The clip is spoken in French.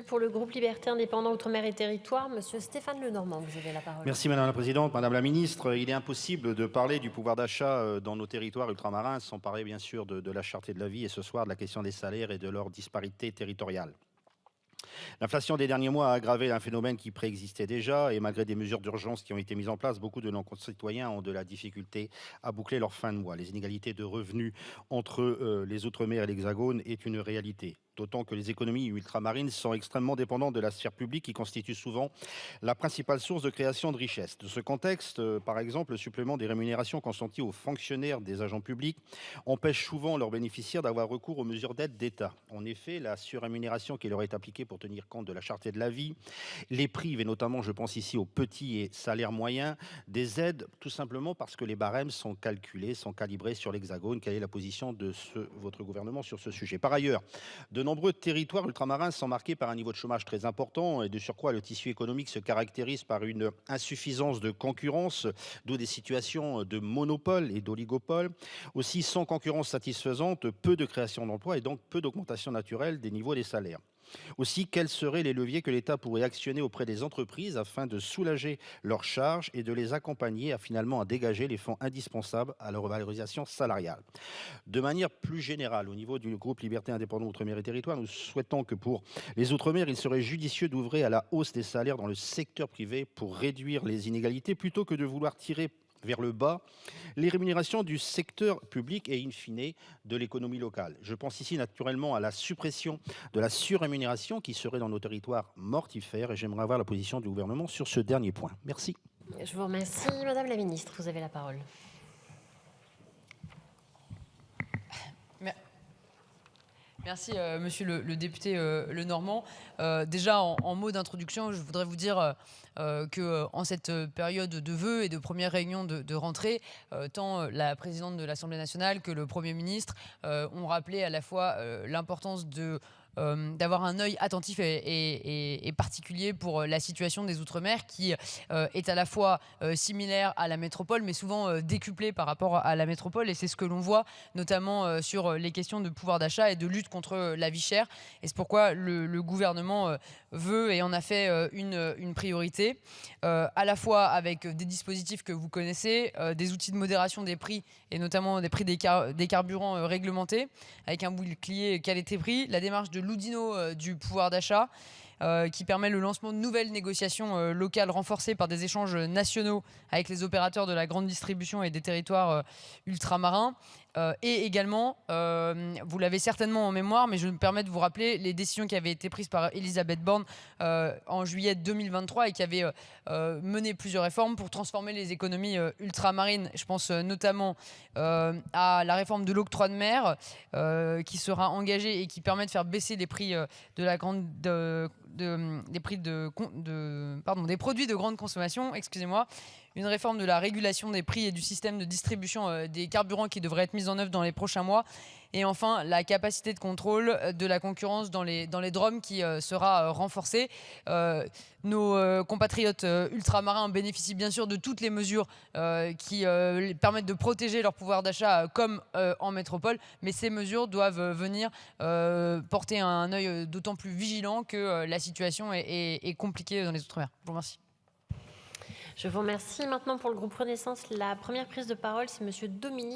pour le groupe Liberté Indépendants Outre-mer et Territoires, monsieur Stéphane Lenormand, vous avez la parole. Merci Madame la Présidente, Madame la Ministre. Il est impossible de parler du pouvoir d'achat dans nos territoires ultramarins sans parler bien sûr de la cherté de la vie et ce soir de la question des salaires et de leur disparité territoriale. L'inflation des derniers mois a aggravé un phénomène qui préexistait déjà et malgré des mesures d'urgence qui ont été mises en place, beaucoup de nos concitoyens ont de la difficulté à boucler leur fin de mois. Les inégalités de revenus entre les Outre-mer et l'Hexagone est une réalité. D'autant que les économies ultramarines sont extrêmement dépendantes de la sphère publique qui constitue souvent la principale source de création de richesses. De ce contexte, par exemple, le supplément des rémunérations consenti aux fonctionnaires des agents publics empêche souvent leurs bénéficiaires d'avoir recours aux mesures d'aide d'État. En effet, la surrémunération qui leur est appliquée pour tenir compte de la cherté de la vie les prive, et notamment je pense ici aux petits et salaires moyens, des aides tout simplement parce que les barèmes sont calculés, sont calibrés sur l'Hexagone. Quelle est la position de votre gouvernement sur ce sujet? Par ailleurs, de nombreux territoires ultramarins sont marqués par un niveau de chômage très important et de surcroît le tissu économique se caractérise par une insuffisance de concurrence, d'où des situations de monopole et d'oligopole. Aussi, sans concurrence satisfaisante, peu de création d'emplois et donc peu d'augmentation naturelle des niveaux des salaires. Aussi, quels seraient les leviers que l'État pourrait actionner auprès des entreprises afin de soulager leurs charges et de les accompagner à dégager les fonds indispensables à leur revalorisation salariale? De manière plus générale, au niveau du groupe Liberté Indépendants Outre-mer et Territoires, nous souhaitons que pour les Outre-mer, il serait judicieux d'ouvrir à la hausse des salaires dans le secteur privé pour réduire les inégalités plutôt que de vouloir tirer vers le bas les rémunérations du secteur public et in fine de l'économie locale. Je pense ici naturellement à la suppression de la surrémunération qui serait dans nos territoires mortifère et j'aimerais avoir la position du gouvernement sur ce dernier point. Merci. Je vous remercie. Madame la Ministre, vous avez la parole. Merci, monsieur le député Lenormand. Déjà, en mot d'introduction, je voudrais vous dire qu'en cette période de vœux et de première réunion de rentrée, tant la présidente de l'Assemblée nationale que le Premier ministre ont rappelé à la fois l'importance d'avoir un œil attentif et particulier pour la situation des Outre-mer qui est à la fois similaire à la métropole mais souvent décuplée par rapport à la métropole et c'est ce que l'on voit notamment sur les questions de pouvoir d'achat et de lutte contre la vie chère et c'est pourquoi le gouvernement veut et en a fait une priorité à la fois avec des dispositifs que vous connaissez, des outils de modération des prix et notamment des prix des carburants réglementés avec un bouclier qualité-prix, la démarche de l'Oudinot du pouvoir d'achat qui permet le lancement de nouvelles négociations locales renforcées par des échanges nationaux avec les opérateurs de la grande distribution et des territoires ultramarins. Et également, vous l'avez certainement en mémoire, mais je me permets de vous rappeler les décisions qui avaient été prises par Elisabeth Borne en juillet 2023 et qui avaient mené plusieurs réformes pour transformer les économies ultramarines. Je pense notamment à la réforme de l'octroi de mer qui sera engagée et qui permet de faire baisser les prix des produits de grande consommation, excusez-moi, une réforme de la régulation des prix et du système de distribution des carburants qui devrait être mise en œuvre dans les prochains mois. Et enfin, la capacité de contrôle de la concurrence dans les DROM qui sera renforcée. Nos compatriotes ultramarins bénéficient bien sûr de toutes les mesures qui permettent de protéger leur pouvoir d'achat comme en métropole, mais ces mesures doivent venir porter un œil d'autant plus vigilant que la situation est compliquée dans les Outre-mer. Je vous remercie. Je vous remercie. Maintenant, pour le groupe Renaissance, la première prise de parole, c'est monsieur Dominique